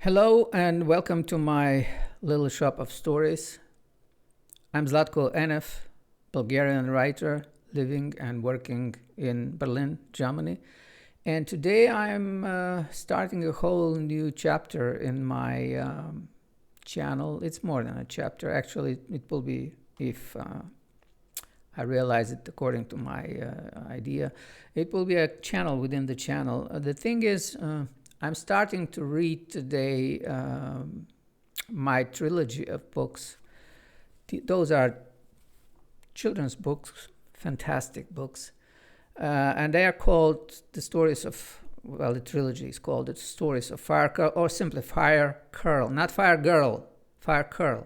Hello and welcome to my little shop of stories. I'm Zlatko Enev, Bulgarian writer living and working in Berlin, Germany. And today I'm starting a whole new chapter in my channel. It's more than a chapter. Actually, it will be, if I realize it according to my idea, it will be a channel within the channel. The thing is, I'm starting to read today my trilogy of books. Those are children's books, fantastic books. And they are called the stories of, well, the trilogy is called the stories of Firecurl, or simply Firecurl, not Firegirl, Firecurl.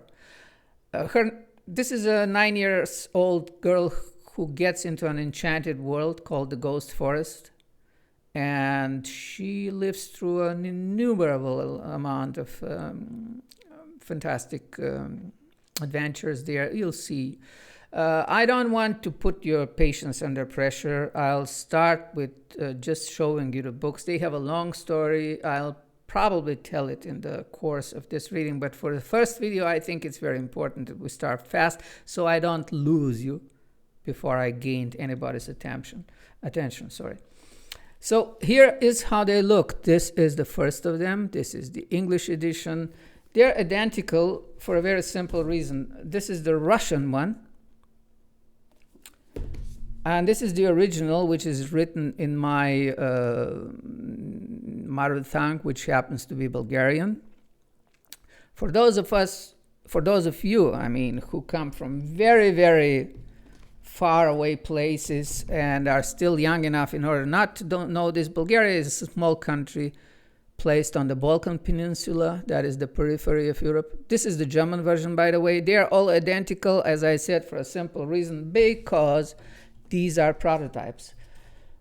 This is a 9-year-old girl who gets into an enchanted world called the Ghost Forest. And she lives through an innumerable amount of fantastic adventures there. You'll see. I don't want to put your patience under pressure. I'll start with just showing you the books. They have a long story. I'll probably tell it in the course of this reading. But for the first video, I think it's very important that we start fast so I don't lose you before I gained anybody's attention. So here is how they look. This is the first of them. This is the English edition. They're identical for a very simple reason. This is the Russian one. And this is the original, which is written in my mother tongue, which happens to be Bulgarian. For those of you, who come from very, very far away places and are still young enough in order not to don't know this, Bulgaria is a small country placed on the Balkan Peninsula. That is the periphery of Europe. This is the German version, by the way. They are all identical, as I said, for a simple reason, because these are prototypes.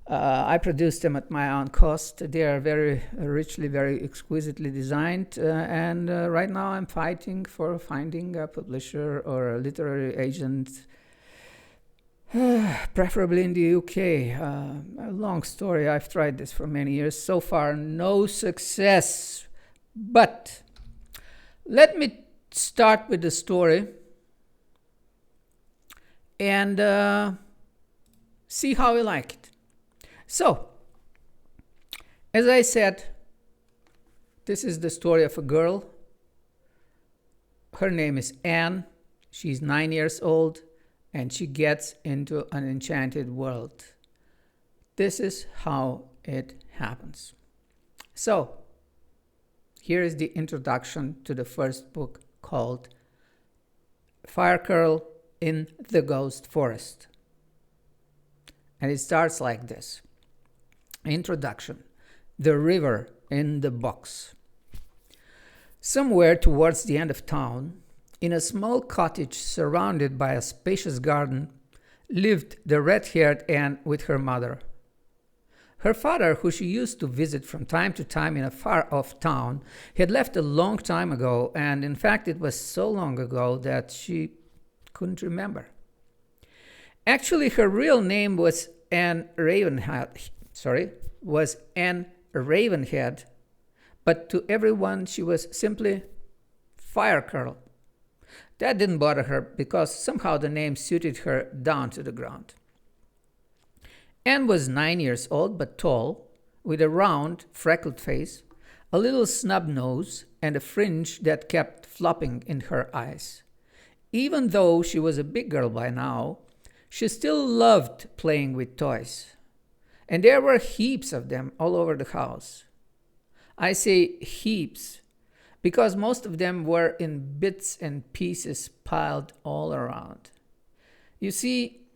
I produced them at my own cost. They are very richly, very exquisitely designed. And right now I'm fighting for finding a publisher or a literary agent, preferably in the UK. A long story. I've tried this for many years. So far, no success. But let me start with the story and see how we like it. So, as I said, this is the story of a girl. Her name is Anne. She's 9 years old. And she gets into an enchanted world. This is how it happens. So, here is the introduction to the first book called Firecurl in the Ghost Forest. And it starts like this. Introduction. The river in the box. Somewhere towards the end of town, in a small cottage surrounded by a spacious garden, lived the red-haired Anne with her mother. Her father, who she used to visit from time to time in a far-off town, had left a long time ago, and in fact it was so long ago that she couldn't remember. Actually, her real name was Anne Ravenhead, but to everyone she was simply Firecurl. That didn't bother her because somehow the name suited her down to the ground. Anne was 9 years old but tall, with a round, freckled face, a little snub nose, and a fringe that kept flopping in her eyes. Even though she was a big girl by now, she still loved playing with toys. And there were heaps of them all over the house. I say heaps because most of them were in bits and pieces piled all around. You see,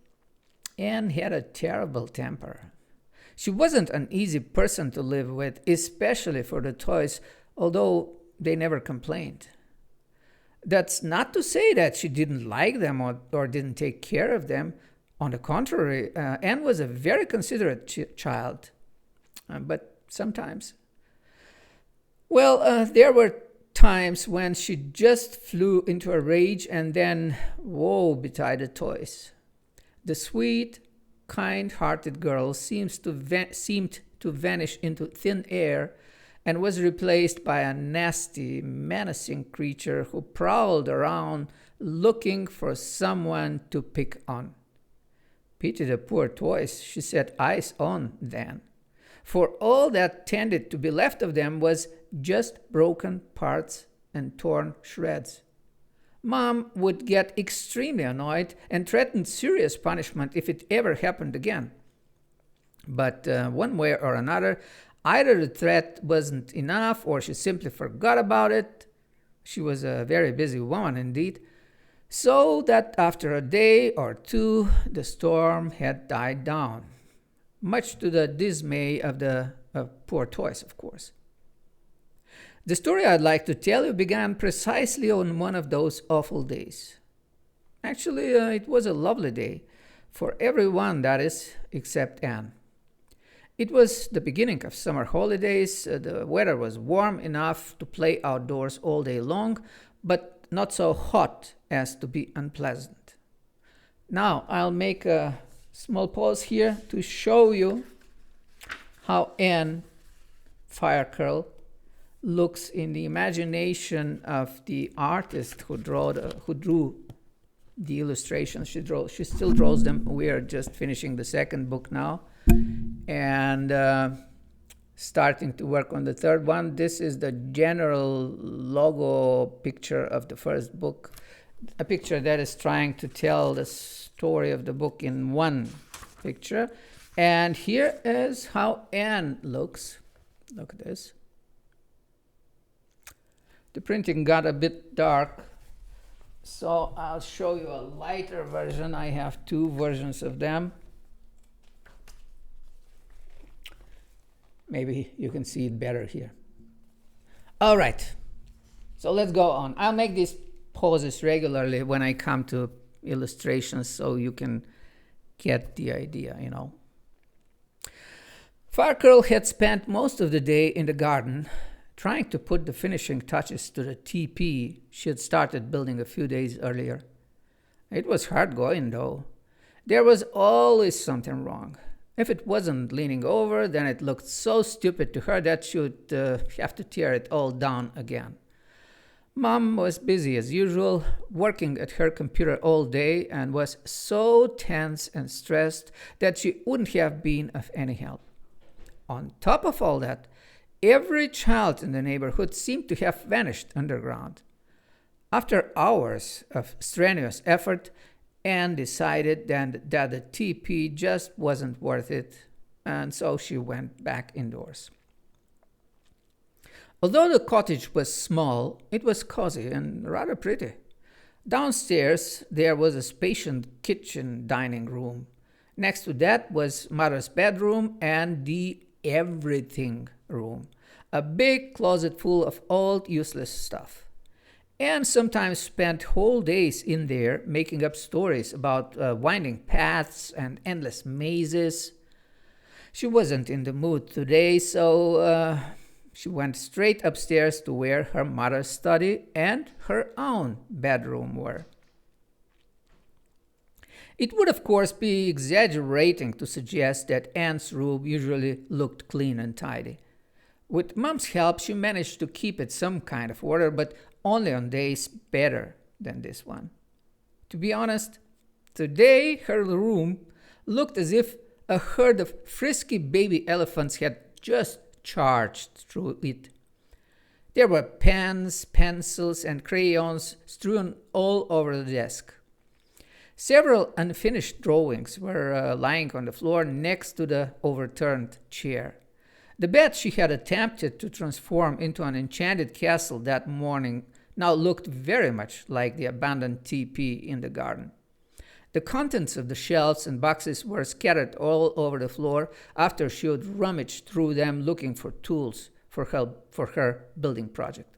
Anne had a terrible temper. She wasn't an easy person to live with, especially for the toys, although they never complained. That's not to say that she didn't like them or didn't take care of them. On the contrary, Anne was a very considerate child, but sometimes. Well, there were times when she just flew into a rage and then woe betide the toys. The sweet, kind-hearted girl seemed to vanish into thin air and was replaced by a nasty, menacing creature who prowled around looking for someone to pick on. Pity the poor toys she set eyes on then, for all that tended to be left of them was just broken parts and torn shreds. Mom would get extremely annoyed and threatened serious punishment if it ever happened again. But one way or another, either the threat wasn't enough or she simply forgot about it. She was a very busy woman indeed. So that after a day or two, the storm had died down, much to the dismay of the poor toys, of course. The story I'd like to tell you began precisely on one of those awful days. Actually, it was a lovely day, for everyone, that is, except Anne. It was the beginning of summer holidays. The weather was warm enough to play outdoors all day long, but not so hot as to be unpleasant. Now, I'll make a small pause here to show you how Anne Firecurl looks in the imagination of the artist who drew the illustrations. She still draws them. We are just finishing the second book now and starting to work on the third one. This is the general logo picture of the first book, a picture that is trying to tell the story of the book in one picture. And here is how Anne looks. Look at this. The printing got a bit dark, so I'll show you a lighter version. I have two versions of them. Maybe you can see it better here. All right, so let's go on. I'll make these pauses regularly when I come to illustrations so you can get the idea, you know. Firecurl had spent most of the day in the garden trying to put the finishing touches to the teepee she had started building a few days earlier. It was hard going, though. There was always something wrong. If it wasn't leaning over, then it looked so stupid to her that she would have to tear it all down again. Mom was busy as usual, working at her computer all day, and was so tense and stressed that she wouldn't have been of any help. On top of all that, every child in the neighborhood seemed to have vanished underground. After hours of strenuous effort, Anne decided that the teepee just wasn't worth it, and so she went back indoors. Although the cottage was small, it was cozy and rather pretty. Downstairs, there was a spacious kitchen dining room. Next to that was Mother's bedroom and the everything room, a big closet full of old useless stuff. Anne sometimes spent whole days in there making up stories about winding paths and endless mazes. She wasn't in the mood today, so she went straight upstairs to where her mother's study and her own bedroom were. It would, of course, be exaggerating to suggest that Anne's room usually looked clean and tidy. With Mom's help, she managed to keep it some kind of order, but only on days better than this one. To be honest, today her room looked as if a herd of frisky baby elephants had just charged through it. There were pens, pencils, and crayons strewn all over the desk. Several unfinished drawings were lying on the floor next to the overturned chair. The bed she had attempted to transform into an enchanted castle that morning now looked very much like the abandoned teepee in the garden. The contents of the shelves and boxes were scattered all over the floor after she had rummaged through them looking for tools for her building project.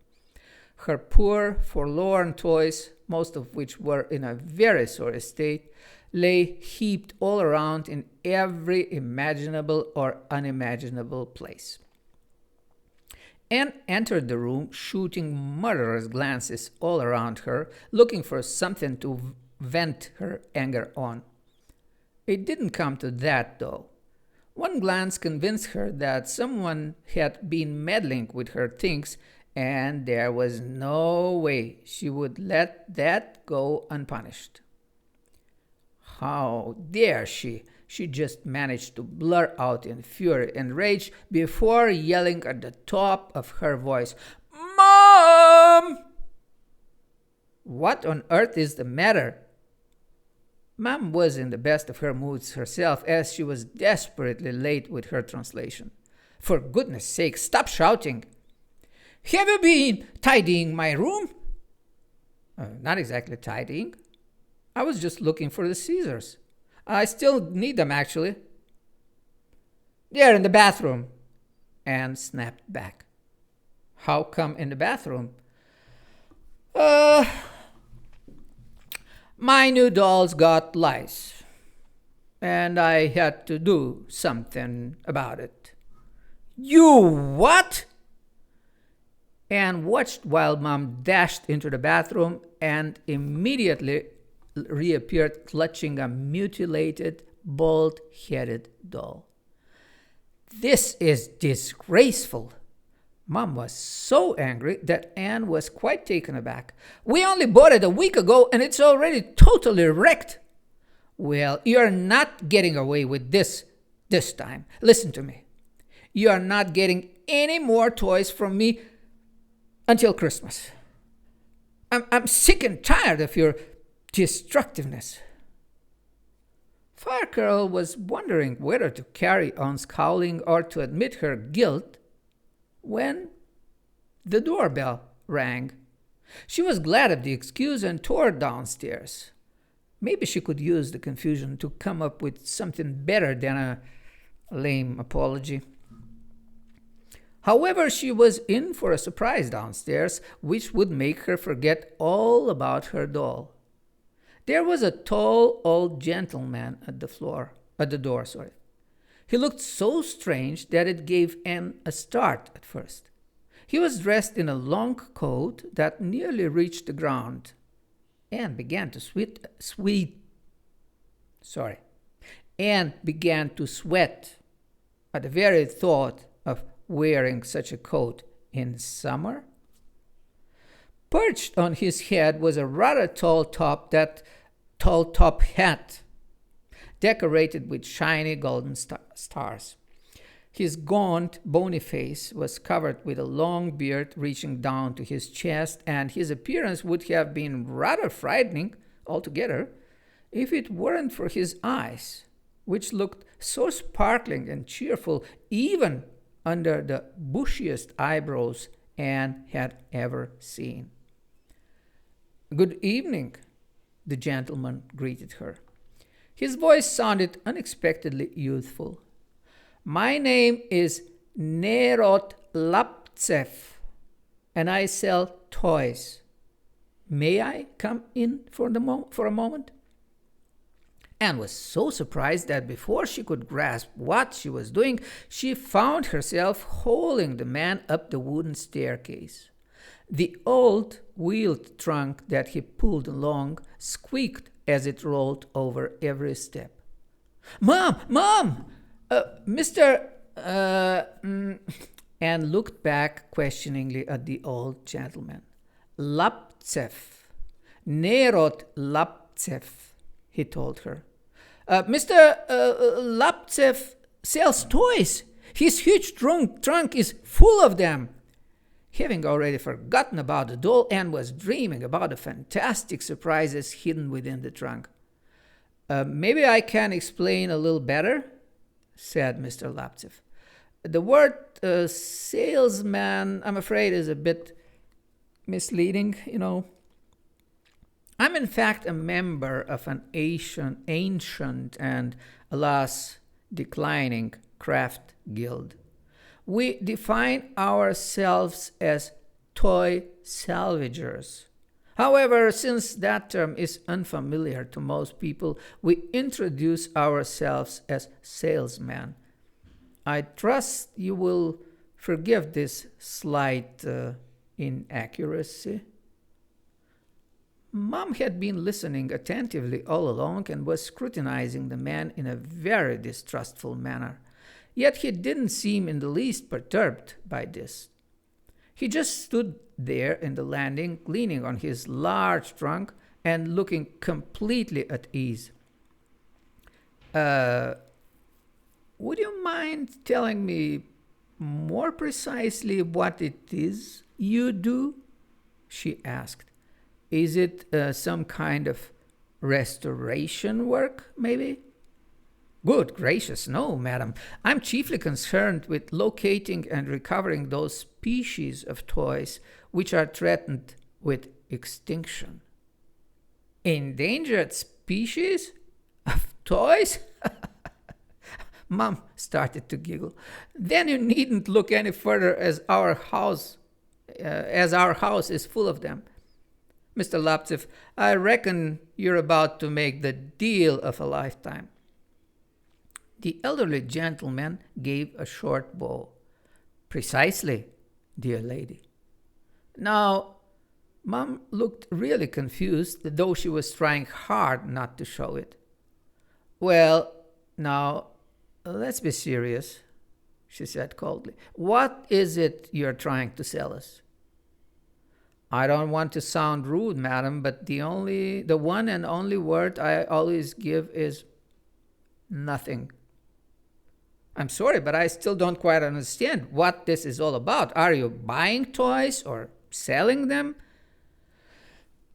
Her poor, forlorn toys, most of which were in a very sorry state, lay heaped all around in every imaginable or unimaginable place. Anne entered the room, shooting murderous glances all around her, looking for something to vent her anger on. It didn't come to that, though. One glance convinced her that someone had been meddling with her things, and there was no way she would let that go unpunished. How dare she? She just managed to blur out in fury and rage before yelling at the top of her voice, "Mom!" "What on earth is the matter?" Mom was in the best of her moods herself, as she was desperately late with her translation. "For goodness sake, stop shouting!" "Have you been tidying my room?" Not exactly tidying. I was just looking for the scissors. I still need them, actually." "They're in the bathroom." Anne snapped back. "How come in the bathroom?" Uh, My new dolls got lice, and I had to do something about it." "You what?" Anne watched while Mom dashed into the bathroom and immediately reappeared clutching a mutilated, bald-headed doll. "This is disgraceful." Mom was so angry that Anne was quite taken aback. "We only bought it a week ago and it's already totally wrecked." "Well, you're not getting away with this time. Listen to me. You are not getting any more toys from me until Christmas. I'm sick and tired of your destructiveness." Firecurl was wondering whether to carry on scowling or to admit her guilt when the doorbell rang. She was glad of the excuse and tore downstairs. Maybe she could use the confusion to come up with something better than a lame apology. However, she was in for a surprise downstairs, which would make her forget all about her doll. There was a tall old gentleman at the door. He looked so strange that it gave Anne a start at first. He was dressed in a long coat that nearly reached the ground. Anne began to sweat at the very thought of wearing such a coat in summer. Perched on his head was a rather tall top hat decorated with shiny golden stars. His gaunt, bony face was covered with a long beard reaching down to his chest, and his appearance would have been rather frightening altogether if it weren't for his eyes, which looked so sparkling and cheerful even under the bushiest eyebrows Anne had ever seen. "Good evening," the gentleman greeted her. His voice sounded unexpectedly youthful. "My name is Nerot Laptsev, and I sell toys. May I come in for a moment?" Anne was so surprised that before she could grasp what she was doing, she found herself holding the man up the wooden staircase. The old wheeled trunk that he pulled along squeaked as it rolled over every step. Mom! Mr. Anne looked back questioningly at the old gentleman. "Laptsev. Nerot Laptsev," he told her. "Mr. Laptsev sells toys. His huge trunk is full of them." Having already forgotten about the doll, Anne was dreaming about the fantastic surprises hidden within the trunk. "Maybe I can explain a little better," said Mr. Laptsev. "The word salesman, I'm afraid, is a bit misleading, I'm in fact a member of an ancient and, alas, declining craft guild. We define ourselves as toy salvagers. However, since that term is unfamiliar to most people, we introduce ourselves as salesmen. I trust you will forgive this slight inaccuracy." Mom had been listening attentively all along and was scrutinizing the man in a very distrustful manner. yet he didn't seem in the least perturbed by this. He just stood there in the landing, leaning on his large trunk and looking completely at ease. Would you mind telling me more precisely what it is you do? She asked. Is it some kind of restoration work, maybe? Good gracious, no, madam. I'm chiefly concerned with locating and recovering those species of toys which are threatened with extinction. Endangered species of toys? Mom started to giggle. Then you needn't look any further as our house is full of them. Mr. Laptev, I reckon you're about to make the deal of a lifetime. The elderly gentleman gave a short bow. Precisely, dear lady. Now, Mom looked really confused, though she was trying hard not to show it. Well, now, let's be serious, she said coldly. What is it you're trying to sell us? I don't want to sound rude, madam, but the one and only word I always give is nothing. I'm sorry, but I still don't quite understand what this is all about. Are you buying toys or selling them?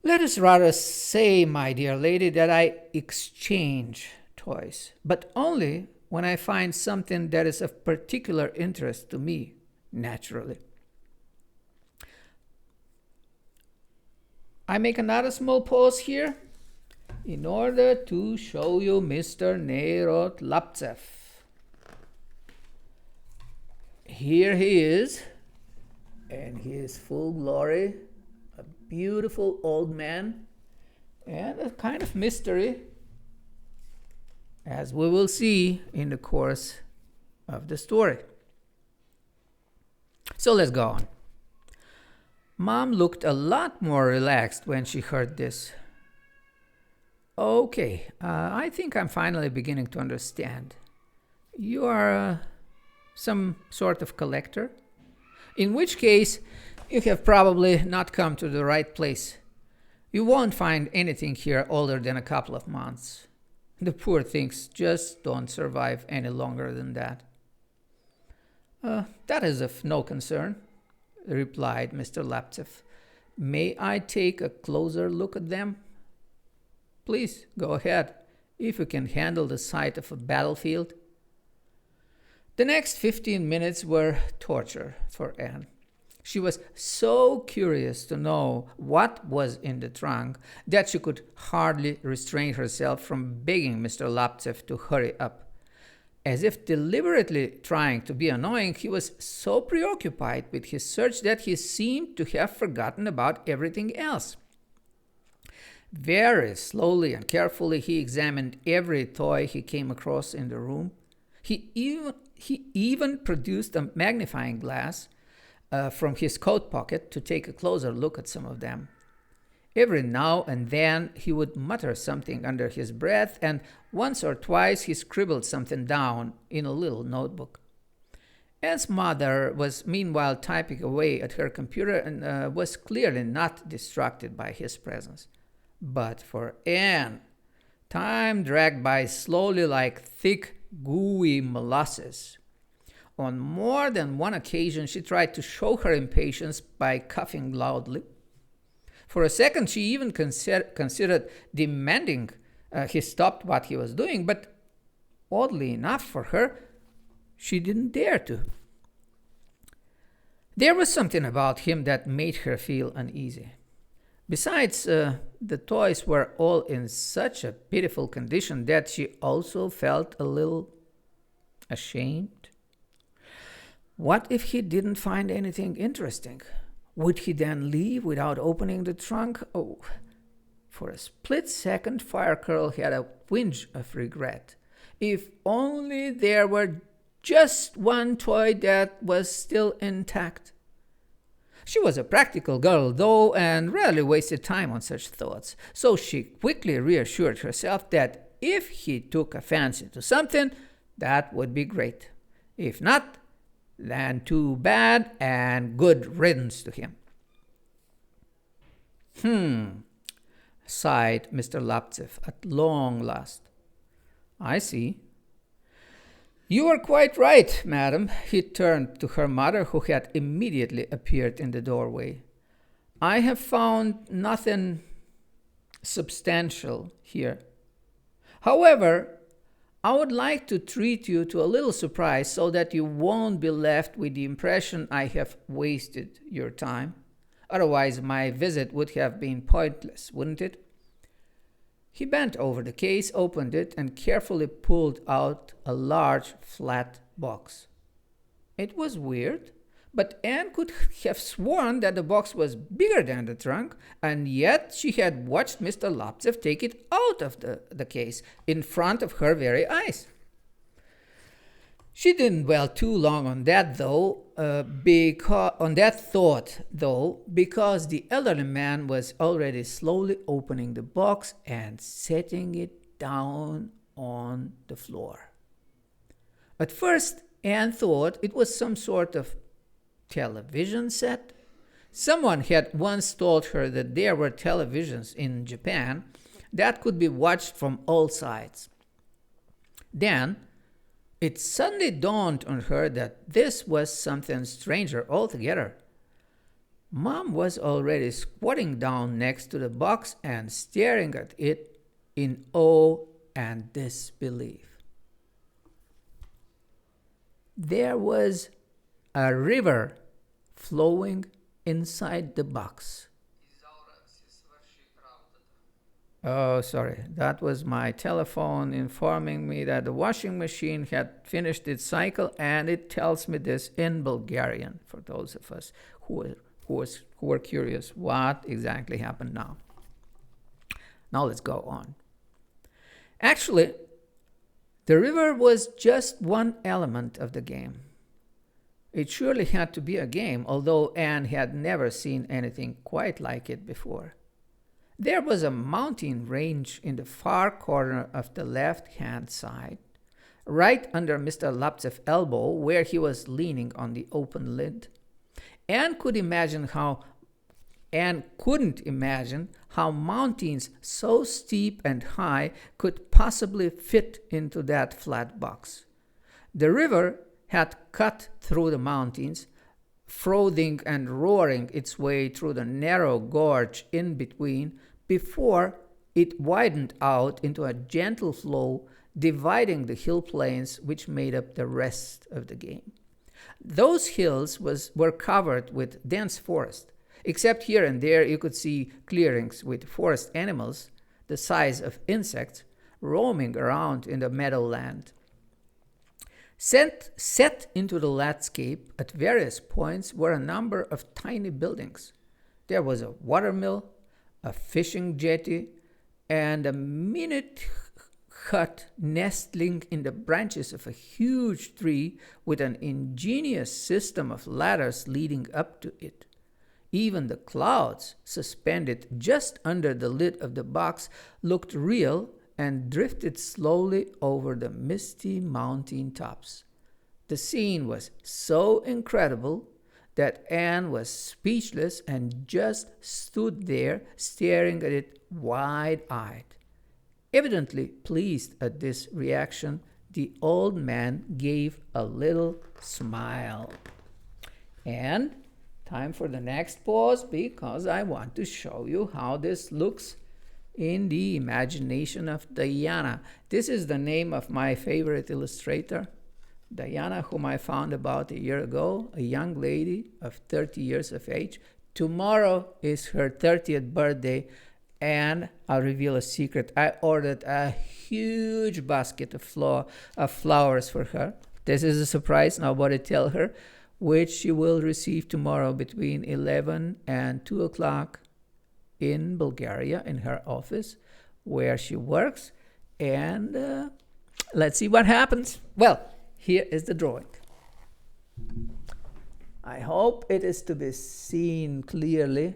Let us rather say, my dear lady, that I exchange toys, but only when I find something that is of particular interest to me, naturally. I make another small pause here in order to show you Mr. Nerod Laptev. Here he is, and he is full glory, a beautiful old man, and a kind of mystery, as we will see in the course of the story. So let's go on. Mom looked a lot more relaxed when she heard this. Okay, I think I'm finally beginning to understand. You are some sort of collector? In which case, you have probably not come to the right place. You won't find anything here older than a couple of months. The poor things just don't survive any longer than that. That is of no concern, replied Mr. Laptev. May I take a closer look at them? Please, go ahead, if you can handle the sight of a battlefield. The next 15 minutes were torture for Anne. She was so curious to know what was in the trunk that she could hardly restrain herself from begging Mr. Laptev to hurry up. As if deliberately trying to be annoying, he was so preoccupied with his search that he seemed to have forgotten about everything else. Very slowly and carefully he examined every toy he came across in the room. He even produced a magnifying glass from his coat pocket to take a closer look at some of them. Every now and then he would mutter something under his breath, and once or twice he scribbled something down in a little notebook. Anne's mother was meanwhile typing away at her computer and was clearly not distracted by his presence. But for Anne, time dragged by slowly like thick, gooey molasses. On more than one occasion, she tried to show her impatience by coughing loudly. For a second, she even considered demanding he stopped what he was doing, but oddly enough for her, she didn't dare to. There was something about him that made her feel uneasy. Besides, the toys were all in such a pitiful condition that she also felt a little ashamed. What if he didn't find anything interesting? Would he then leave without opening the trunk? Oh, for a split second, Firecurl had a twinge of regret. If only there were just one toy that was still intact. She was a practical girl, though, and rarely wasted time on such thoughts, so she quickly reassured herself that if he took a fancy to something, that would be great. If not, then too bad and good riddance to him. Sighed Mr. Laptsev at long last. I see. You are quite right, madam. He turned to her mother, who had immediately appeared in the doorway. I have found nothing substantial here. However, I would like to treat you to a little surprise so that you won't be left with the impression I have wasted your time. Otherwise, my visit would have been pointless, wouldn't it? He bent over the case, opened it, and carefully pulled out a large, flat box. It was weird, but Anne could have sworn that the box was bigger than the trunk, and yet she had watched Mr. Laptsev take it out of the case in front of her very eyes. She didn't dwell too long on that thought, because the elderly man was already slowly opening the box and setting it down on the floor. At first, Anne thought it was some sort of television set. Someone had once told her that there were televisions in Japan that could be watched from all sides. Then, it suddenly dawned on her that this was something stranger altogether. Mom was already squatting down next to the box and staring at it in awe and disbelief. There was a river flowing inside the box. Oh, sorry. That was my telephone informing me that the washing machine had finished its cycle, and it tells me this in Bulgarian for those of us who were curious what exactly happened now. Now let's go on. Actually, the river was just one element of the game. It surely had to be a game, although Anne had never seen anything quite like it before. There was a mountain range in the far corner of the left-hand side, right under Mr. Laptsev's elbow, where he was leaning on the open lid. Anne couldn't imagine how mountains so steep and high could possibly fit into that flat box. The river had cut through the mountains, frothing and roaring its way through the narrow gorge in between before it widened out into a gentle flow, dividing the hill plains which made up the rest of the game. Those hills were covered with dense forest, except here and there you could see clearings with forest animals the size of insects roaming around in the meadowland. Set into the landscape at various points were a number of tiny buildings. There was a watermill, a fishing jetty, and a minute hut nestling in the branches of a huge tree with an ingenious system of ladders leading up to it. Even the clouds, suspended just under the lid of the box, looked real and drifted slowly over the misty mountain tops. The scene was so incredible that Anne was speechless and just stood there staring at it wide-eyed. Evidently pleased at this reaction, the old man gave a little smile. And time for the next pause, because I want to show you how this looks in the imagination of Diana. This is the name of my favorite illustrator, Diana, whom I found about a year ago, a young lady of 30 years of age. Tomorrow is her 30th birthday, and I'll reveal a secret. I ordered a huge basket of flowers for her. This is a surprise, nobody tell her, which she will receive tomorrow between 11 and 2 o'clock in Bulgaria, in her office, where she works. And let's see what happens. Well, here is the drawing. I hope it is to be seen clearly,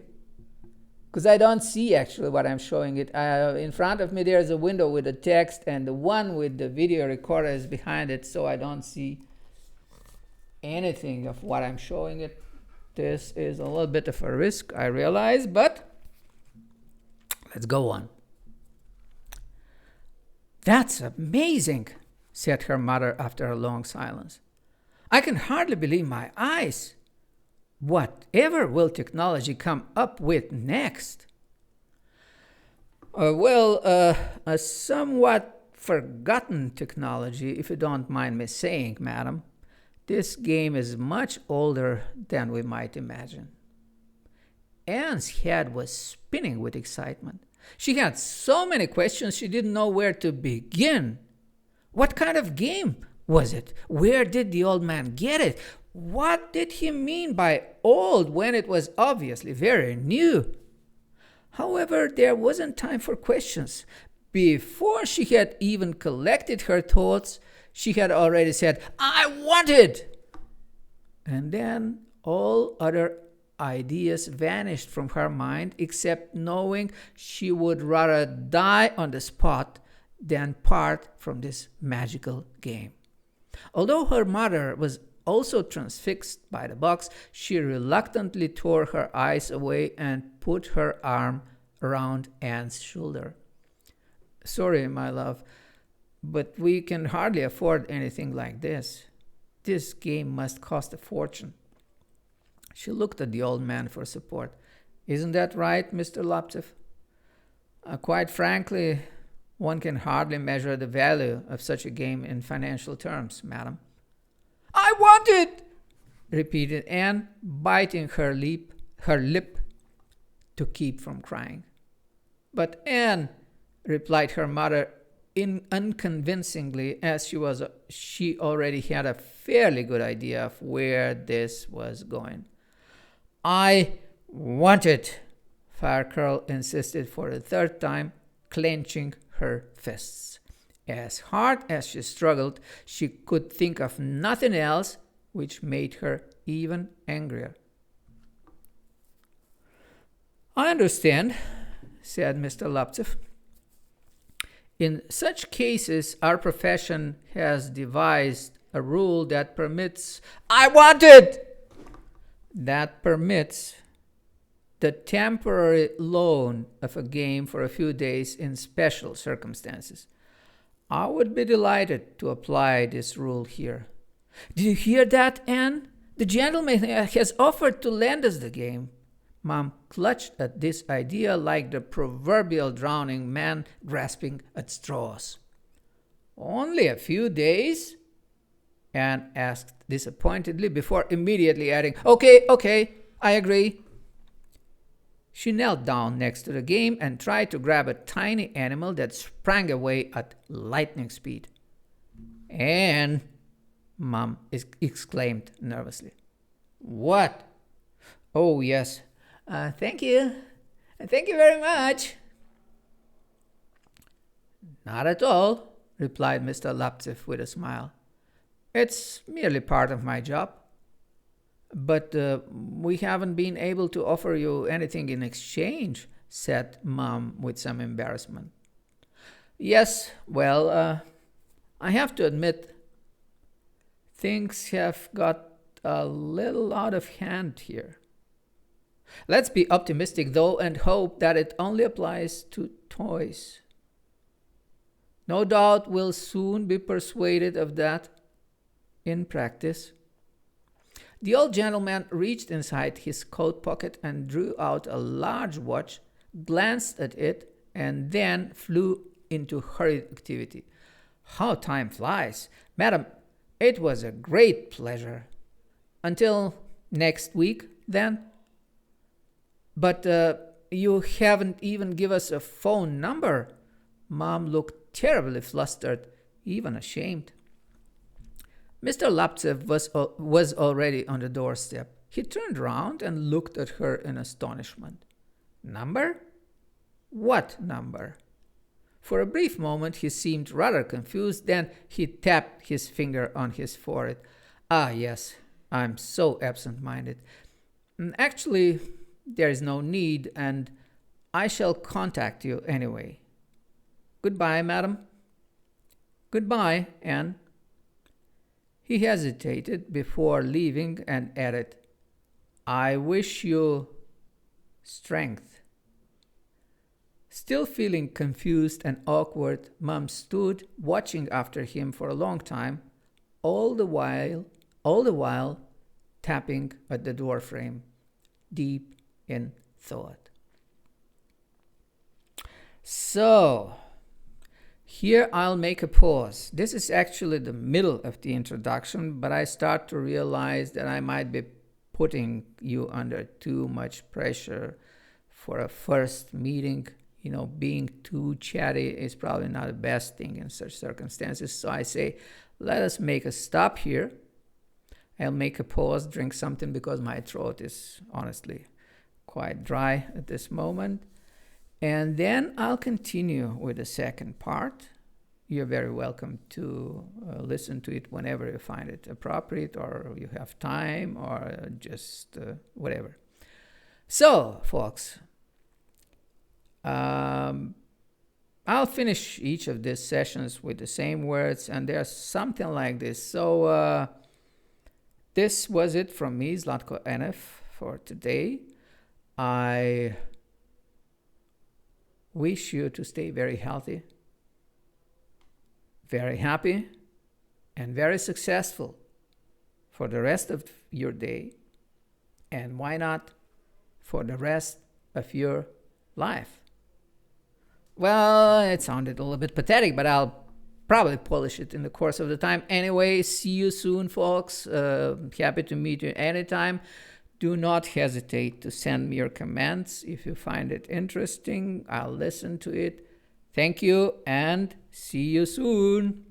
because I don't see actually what I'm showing it. In front of me there's a window with the text, and the one with the video recorder is behind it, so I don't see anything of what I'm showing it. This is a little bit of a risk, I realize, but let's go on. That's amazing, said her mother after a long silence. I can hardly believe my eyes. Whatever will technology come up with next? A somewhat forgotten technology, if you don't mind me saying, madam. This game is much older than we might imagine. Anne's head was spinning with excitement. She had so many questions she didn't know where to begin. What kind of game was it? Where did the old man get it? What did he mean by old when it was obviously very new? However, there wasn't time for questions. Before she had even collected her thoughts, she had already said, I want it! And then all other ideas vanished from her mind except knowing she would rather die on the spot than part from this magical game. Although her mother was also transfixed by the box, she reluctantly tore her eyes away and put her arm around Anne's shoulder. Sorry, my love, but we can hardly afford anything like this. This game must cost a fortune. She looked at the old man for support. Isn't that right, Mr. Laptev? Quite frankly, one can hardly measure the value of such a game in financial terms, madam. I want it, repeated Anne, biting her lip to keep from crying. But Anne, replied her mother unconvincingly, as she already had a fairly good idea of where this was going. I want it, Firecurl insisted for the third time, clenching her fists. As hard as she struggled, she could think of nothing else, which made her even angrier. I understand, said Mr. Laptev. In such cases, our profession has devised a rule that permits, I want it! That permits the temporary loan of a game for a few days in special circumstances. I would be delighted to apply this rule here. Did you hear that, Anne? The gentleman has offered to lend us the game. Mom clutched at this idea like the proverbial drowning man grasping at straws. Only a few days? Anne asked disappointedly before immediately adding, Okay, I agree. She knelt down next to the game and tried to grab a tiny animal that sprang away at lightning speed. Anne, Mom exclaimed nervously. What? Oh, yes. Thank you. Thank you very much. Not at all, replied Mr. Laptev with a smile. It's merely part of my job. But we haven't been able to offer you anything in exchange, said Mom with some embarrassment. Yes, well, I have to admit, things have got a little out of hand here. Let's be optimistic, though, and hope that it only applies to toys. No doubt we'll soon be persuaded of that in practice. The old gentleman reached inside his coat pocket and drew out a large watch, glanced at it, and then flew into hurried activity. How time flies! Madam, it was a great pleasure. Until next week, then? But you haven't even given us a phone number. Mom looked terribly flustered, even ashamed. Mr. Laptev was already on the doorstep. He turned round and looked at her in astonishment. Number? What number? For a brief moment he seemed rather confused, then he tapped his finger on his forehead. Ah, yes, I'm so absent-minded. Actually, there is no need, and I shall contact you anyway. Goodbye, madam. Goodbye, Anne. He hesitated before leaving and added, "I wish you strength." Still feeling confused and awkward, Mom stood watching after him for a long time, all the while tapping at the door frame, deep in thought. So, here I'll make a pause. This is actually the middle of the introduction, but I start to realize that I might be putting you under too much pressure for a first meeting. Being too chatty is probably not the best thing in such circumstances. So I say, let us make a stop here. I'll make a pause, drink something because my throat is honestly quite dry at this moment. And then I'll continue with the second part. You're very welcome to listen to it whenever you find it appropriate, or you have time, or just whatever. So, folks, I'll finish each of these sessions with the same words, and there's something like this. So, this was it from me, Zlatko NF, for today. I wish you to stay very healthy, very happy, and very successful for the rest of your day. And why not for the rest of your life? Well, it sounded a little bit pathetic, but I'll probably polish it in the course of the time. Anyway, see you soon, folks. Happy to meet you anytime. Do not hesitate to send me your comments if you find it interesting. I'll listen to it. Thank you and see you soon.